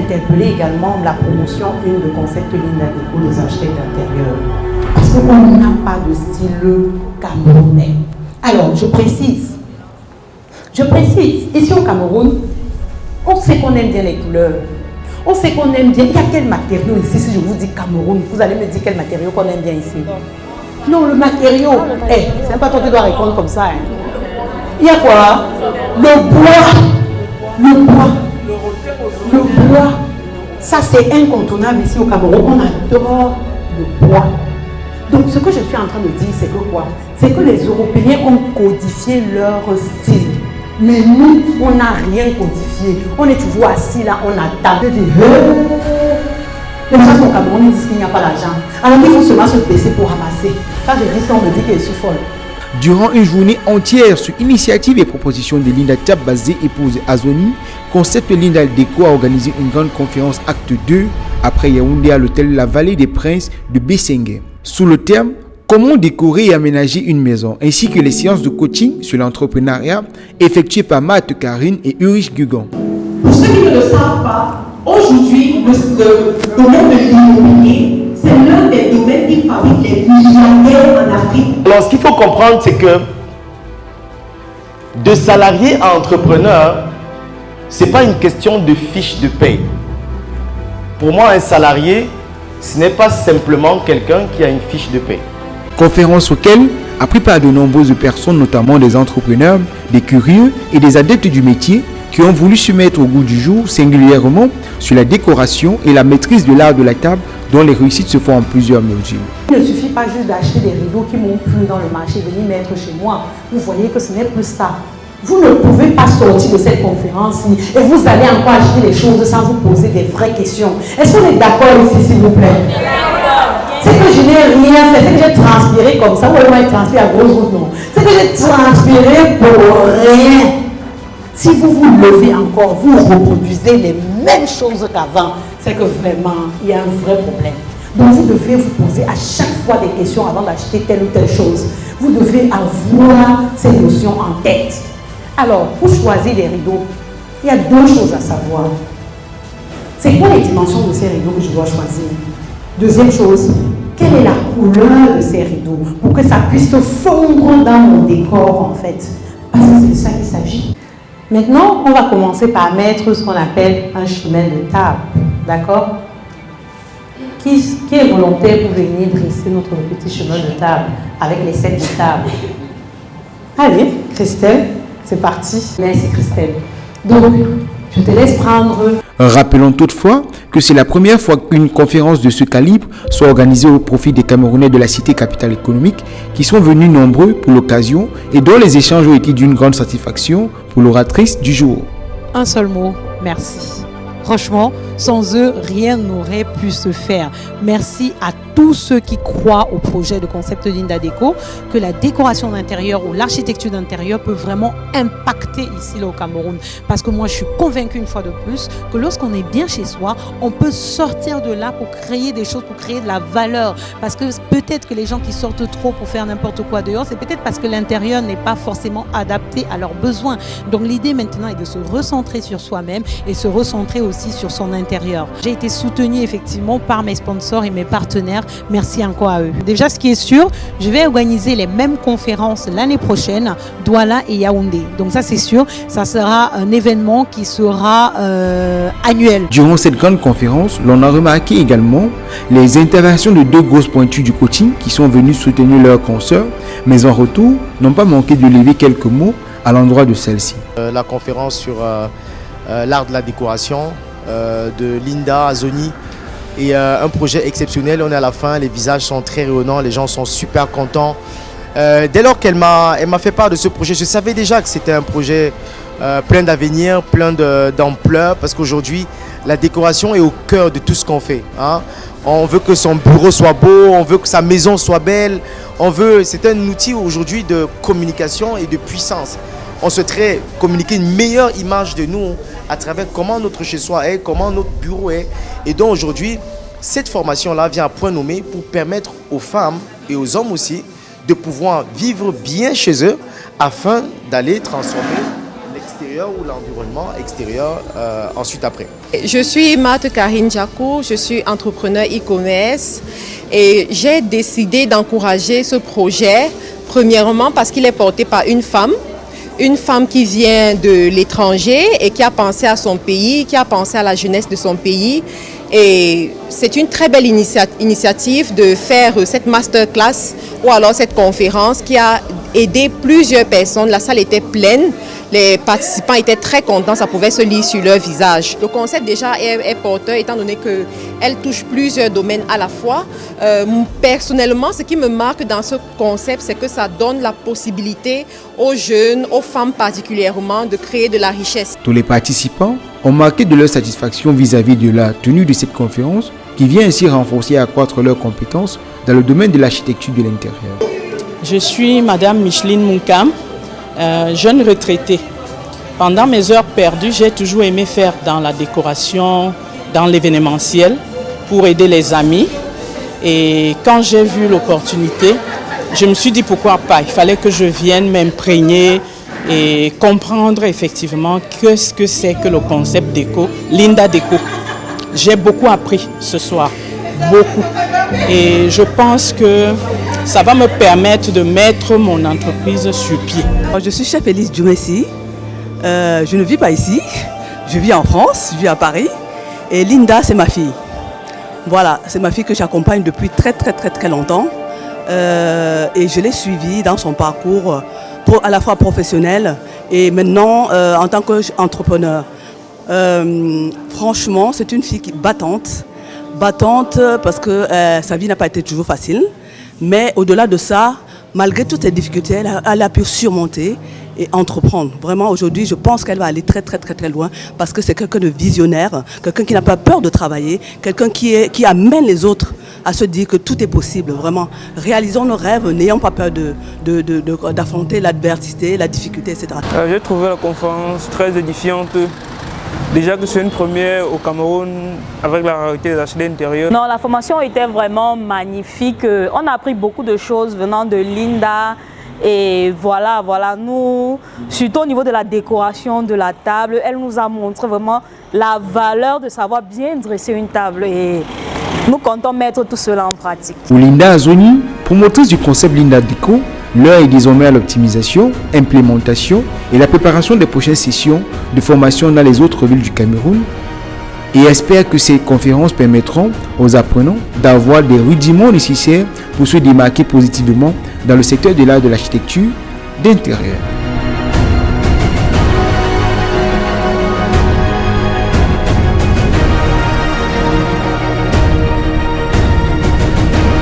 interpellé également la promotion de Concept Linda Déco, les architectes d'intérieur. Parce qu'on n'a pas de style camerounais. Alors, je précise. Ici au Cameroun, on sait qu'on aime bien les couleurs. On sait qu'on aime bien. Il y a quel matériau ici? Si je vous dis Cameroun, vous allez me dire quel matériau qu'on aime bien ici. Non, le matériau. C'est pas toi qui dois répondre comme ça. Il y a quoi? Le bois. Ça, c'est incontournable ici au Cameroun. On adore le bois. Donc, ce que je suis en train de dire, c'est que quoi? C'est que les Européens ont codifié leur style. Mais nous, on n'a rien codifié. On est toujours assis là, on attend. Les gens au Cameroun disent qu'il n'y a pas d'argent. Alors il faut seulement se baisser pour ramasser. Quand je dis ça, on me dit que je suis folle. Durant une journée entière sur initiative et proposition de Linda Diabazé, épouse Azoni, Concept Linda Déco a organisé une grande conférence acte 2 après Yaoundé à l'hôtel La Vallée des Princes de Bessengue. Sous le terme comment décorer et aménager une maison, ainsi que les séances de coaching sur l'entrepreneuriat effectuées par Matt Karine et Ulrich Gugan. Pour ceux qui ne le savent pas, aujourd'hui, le domaine de l'immobilier, c'est l'un des domaines qui fabrique les millionnaires en Afrique. Alors, ce qu'il faut comprendre, c'est que de salarié à entrepreneur, ce n'est pas une question de fiche de paye. Pour moi, un salarié, ce n'est pas simplement quelqu'un qui a une fiche de paie. Conférence auquel a pris part de nombreuses personnes, notamment des entrepreneurs, des curieux et des adeptes du métier qui ont voulu se mettre au goût du jour, singulièrement sur la décoration et la maîtrise de l'art de la table dont les réussites se font en plusieurs mesures. Il ne suffit pas juste d'acheter des rideaux qui m'ont plu dans le marché, venir mettre chez moi. Vous voyez que ce n'est plus ça. Vous ne pouvez pas sortir de cette conférence-ci et vous allez encore acheter les choses sans vous poser des vraies questions. Est-ce qu'on est d'accord ici, s'il vous plaît? C'est que je n'ai rien fait, c'est que j'ai transpiré comme ça. Ou alors il transpire à grosse goutte, non. C'est que j'ai transpiré pour rien. Si vous vous levez encore, vous reproduisez les mêmes choses qu'avant, c'est que vraiment, il y a un vrai problème. Donc vous devez vous poser à chaque fois des questions avant d'acheter telle ou telle chose. Vous devez avoir ces notions en tête. Alors, pour choisir les rideaux, il y a deux choses à savoir. C'est quoi les dimensions de ces rideaux que je dois choisir? Deuxième chose, quelle est la couleur de ces rideaux pour que ça puisse se fondre dans mon décor en fait? Parce que c'est de ça qu'il s'agit. Maintenant, on va commencer par mettre ce qu'on appelle un chemin de table. D'accord? Qui est volontaire pour venir dresser notre petit chemin de table avec les sets de table? Allez, Christelle, c'est parti. Merci Christelle. Donc, je te laisse prendre. Rappelons toutefois que c'est la première fois qu'une conférence de ce calibre soit organisée au profit des Camerounais de la cité capitale économique qui sont venus nombreux pour l'occasion et dont les échanges ont été d'une grande satisfaction pour l'oratrice du jour. Un seul mot, merci. Franchement, sans eux, rien n'aurait pu se faire. Merci à tous ceux qui croient au projet de Concept Linda Déco, que la décoration d'intérieur ou l'architecture d'intérieur peut vraiment impacter ici là, au Cameroun. Parce que moi, je suis convaincue une fois de plus que lorsqu'on est bien chez soi, on peut sortir de là pour créer des choses, pour créer de la valeur. Parce que peut-être que les gens qui sortent trop pour faire n'importe quoi dehors, c'est peut-être parce que l'intérieur n'est pas forcément adapté à leurs besoins. Donc l'idée maintenant est de se recentrer sur soi-même et se recentrer aussi sur son intérieur. J'ai été soutenue effectivement par mes sponsors et mes partenaires. Merci encore à eux. Déjà, ce qui est sûr, je vais organiser les mêmes conférences l'année prochaine, Douala et Yaoundé. Donc ça, c'est sûr, ça sera un événement qui sera annuel. Durant cette grande conférence, l'on a remarqué également les interventions de deux grosses pointues du coaching qui sont venues soutenir leurs consoeurs, mais en retour, n'ont pas manqué de lever quelques mots à l'endroit de celle-ci. La conférence sur l'art de la décoration de Linda Azoni et un projet exceptionnel. On est à la fin, les visages sont très rayonnants, les gens sont super contents. Dès lors qu'elle m'a fait part de ce projet, je savais déjà que c'était un projet plein d'avenir, plein d'ampleur, parce qu'aujourd'hui, la décoration est au cœur de tout ce qu'on fait. Hein. On veut que son bureau soit beau, on veut que sa maison soit belle, c'est un outil aujourd'hui de communication et de puissance. On souhaiterait communiquer une meilleure image de nous à travers comment notre chez-soi est, comment notre bureau est. Et donc aujourd'hui, cette formation-là vient à point nommé pour permettre aux femmes et aux hommes aussi de pouvoir vivre bien chez eux afin d'aller transformer extérieur ou l'environnement extérieur ensuite après. Je suis Marthe Karine Jaco, je suis entrepreneur e-commerce et j'ai décidé d'encourager ce projet, premièrement parce qu'il est porté par une femme qui vient de l'étranger et qui a pensé à son pays, qui a pensé à la jeunesse de son pays. Et c'est une très belle initiative de faire cette masterclass ou alors cette conférence qui a aidé plusieurs personnes. La salle était pleine, les participants étaient très contents, ça pouvait se lire sur leur visage. Le concept déjà est porteur étant donné qu'elle touche plusieurs domaines à la fois. Personnellement, ce qui me marque dans ce concept, c'est que ça donne la possibilité aux jeunes, aux femmes particulièrement, de créer de la richesse. Tous les participants ont marqué de leur satisfaction vis-à-vis de la tenue de cette conférence qui vient ainsi renforcer et accroître leurs compétences dans le domaine de l'architecture de l'intérieur. Je suis Madame Micheline Moukam, jeune retraitée. Pendant mes heures perdues, j'ai toujours aimé faire dans la décoration, dans l'événementiel, pour aider les amis. Et quand j'ai vu l'opportunité, je me suis dit pourquoi pas. Il fallait que je vienne m'imprégner et comprendre effectivement ce que c'est que le concept déco, Linda Déco. J'ai beaucoup appris ce soir, beaucoup. Et je pense que ça va me permettre de mettre mon entreprise sur pied. Je suis chef Élise Djoumessi. Je ne vis pas ici. Je vis en France, je vis à Paris. Et Linda, c'est ma fille. Voilà, c'est ma fille que j'accompagne depuis très longtemps. Et je l'ai suivie dans son parcours à la fois professionnel et maintenant en tant qu'entrepreneur. Franchement, c'est une fille battante parce que sa vie n'a pas été toujours facile. Mais au-delà de ça, malgré toutes ces difficultés, elle a pu surmonter et entreprendre. Vraiment, aujourd'hui, je pense qu'elle va aller très loin parce que c'est quelqu'un de visionnaire, quelqu'un qui n'a pas peur de travailler, quelqu'un qui amène les autres à se dire que tout est possible. Vraiment, réalisons nos rêves, n'ayons pas peur d'affronter l'adversité, la difficulté, etc. J'ai trouvé la conférence très édifiante. Déjà que c'est une première au Cameroun avec la rareté des HD intérieurs. Non, la formation était vraiment magnifique. On a appris beaucoup de choses venant de Linda. Et voilà, nous, surtout au niveau de la décoration de la table, elle nous a montré vraiment la valeur de savoir bien dresser une table. Et nous comptons mettre tout cela en pratique. Pour Linda Azoni, promotrice du concept Linda Déco, l'heure est désormais à l'optimisation, implémentation et la préparation des prochaines sessions de formation dans les autres villes du Cameroun et espère que ces conférences permettront aux apprenants d'avoir des rudiments nécessaires pour se démarquer positivement dans le secteur de l'art de l'architecture d'intérieur.